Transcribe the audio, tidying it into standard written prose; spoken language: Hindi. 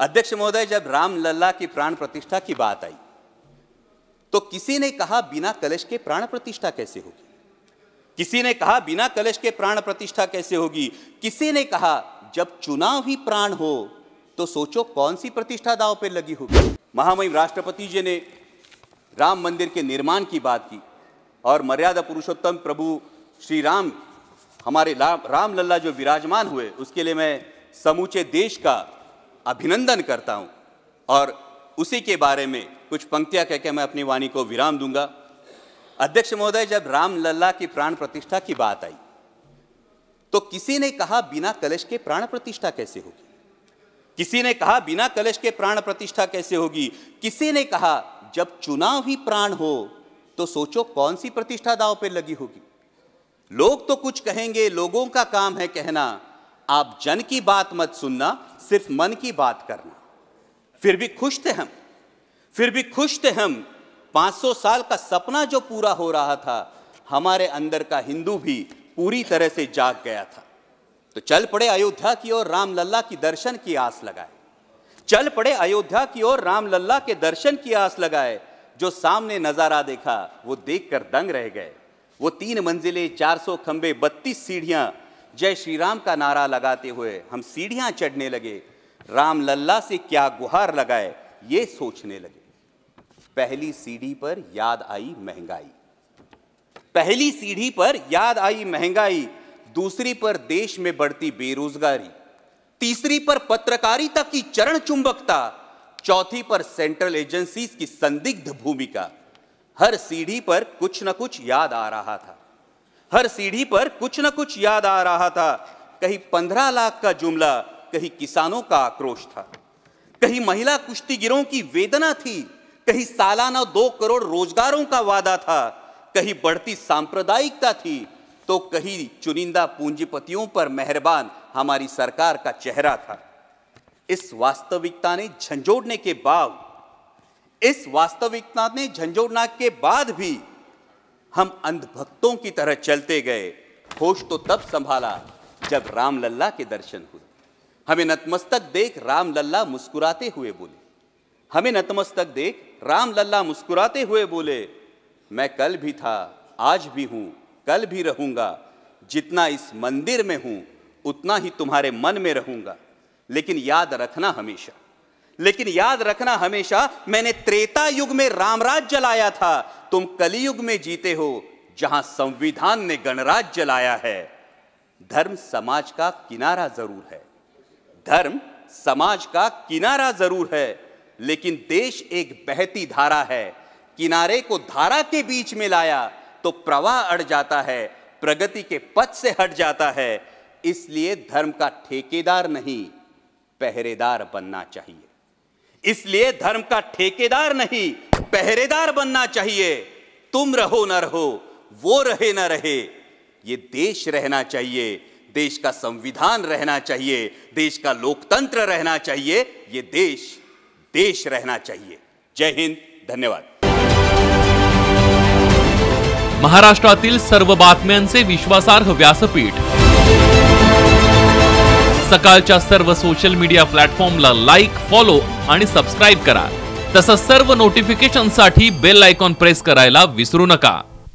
अध्यक्ष महोदय, जब रामलला की प्राण प्रतिष्ठा की बात आई तो किसी ने कहा बिना कलश के प्राण प्रतिष्ठा कैसे होगी, किसी ने कहा बिना कलश के प्राण प्रतिष्ठा कैसे होगी, किसी ने कहा जब चुनाव ही प्राण हो तो सोचो कौन सी प्रतिष्ठा दांव पे लगी होगी। महामहिम राष्ट्रपति जी ने राम मंदिर के निर्माण की बात की और मर्यादा पुरुषोत्तम प्रभु श्री राम हमारे रामलला जो विराजमान हुए उसके लिए मैं समूचे देश का अभिनंदन करता हूं और उसी के बारे में कुछ पंक्तियां कहकर मैं अपनी वाणी को विराम दूंगा। अध्यक्ष महोदय, जब रामलला की प्राण प्रतिष्ठा की बात आई तो किसी ने कहा बिना कलश के प्राण प्रतिष्ठा कैसे होगी, किसी ने कहा बिना कलश के प्राण प्रतिष्ठा कैसे होगी, किसी ने कहा जब चुनाव ही प्राण हो तो सोचो कौन सी प्रतिष्ठा दांव पे लगी होगी। लोग तो कुछ कहेंगे, लोगों का काम है कहना, आप जन की बात मत सुनना, सिर्फ मन की बात करना। फिर भी खुश थे हम 500 साल का सपना जो पूरा हो रहा था, हमारे अंदर का हिंदू भी पूरी तरह से जाग गया था। तो चल पड़े अयोध्या की ओर रामलला की दर्शन की आस लगाए, चल पड़े अयोध्या की ओर रामलला के दर्शन की आस लगाए। जो सामने नजारा देखा वो देखकर दंग रह गए। वो 3 मंजिले 400 खंबे 32 सीढ़ियां, जय श्री राम का नारा लगाते हुए हम सीढ़ियां चढ़ने लगे। रामलला से क्या गुहार लगाए ये सोचने लगे। पहली सीढ़ी पर याद आई महंगाई, पहली सीढ़ी पर याद आई महंगाई, दूसरी पर देश में बढ़ती बेरोजगारी, तीसरी पर पत्रकारिता की चरण चुंबकता, चौथी पर सेंट्रल एजेंसीज की संदिग्ध भूमिका। हर सीढ़ी पर कुछ न कुछ याद आ रहा था, हर सीढ़ी पर कुछ न कुछ याद आ रहा था। कहीं 15 लाख का जुमला, कहीं किसानों का आक्रोश था, कहीं महिला कुश्तीगिरों की वेदना थी, कहीं सालाना 2 करोड़ रोजगारों का वादा था, कहीं बढ़ती सांप्रदायिकता थी, तो कहीं चुनिंदा पूंजीपतियों पर मेहरबान हमारी सरकार का चेहरा था। इस वास्तविकता ने झंझोड़ने के बाद भी हम अंधभक्तों की तरह चलते गए। होश तो तब संभाला जब रामलला के दर्शन हुए। हमें नतमस्तक देख रामलला मुस्कुराते हुए बोले, हमें नतमस्तक देख रामलला मुस्कुराते हुए बोले, मैं कल भी था, आज भी हूं, कल भी रहूंगा। जितना इस मंदिर में हूं उतना ही तुम्हारे मन में रहूंगा। लेकिन याद रखना हमेशा मैंने त्रेता युग में रामराज जलाया था, तुम कलियुग में जीते हो जहां संविधान ने गणराज जलाया है। धर्म समाज का किनारा जरूर है, धर्म समाज का किनारा जरूर है, लेकिन देश एक बहती धारा है। किनारे को धारा के बीच में लाया तो प्रवाह अड़ जाता है, प्रगति के पथ से हट जाता है। इसलिए धर्म का ठेकेदार नहीं पहरेदार बनना चाहिए, इसलिए धर्म का ठेकेदार नहीं पहरेदार बनना चाहिए। तुम रहो न रहो, वो रहे न रहे, ये देश रहना चाहिए, देश का संविधान रहना चाहिए, देश का लोकतंत्र रहना चाहिए, ये देश रहना चाहिए। जय हिंद, धन्यवाद। महाराष्ट्रातील सर्व बातम्यांचे विश्वासार्ह व्यासपीठ, सकाळच्या सर्व सोशल मीडिया प्लॅटफॉर्मला लाईक, फॉलो आणि सबस्क्राइब करा। तसंच सर्व नोटिफिकेशनसाठी बेल आयकॉन प्रेस करायला विसरू नका।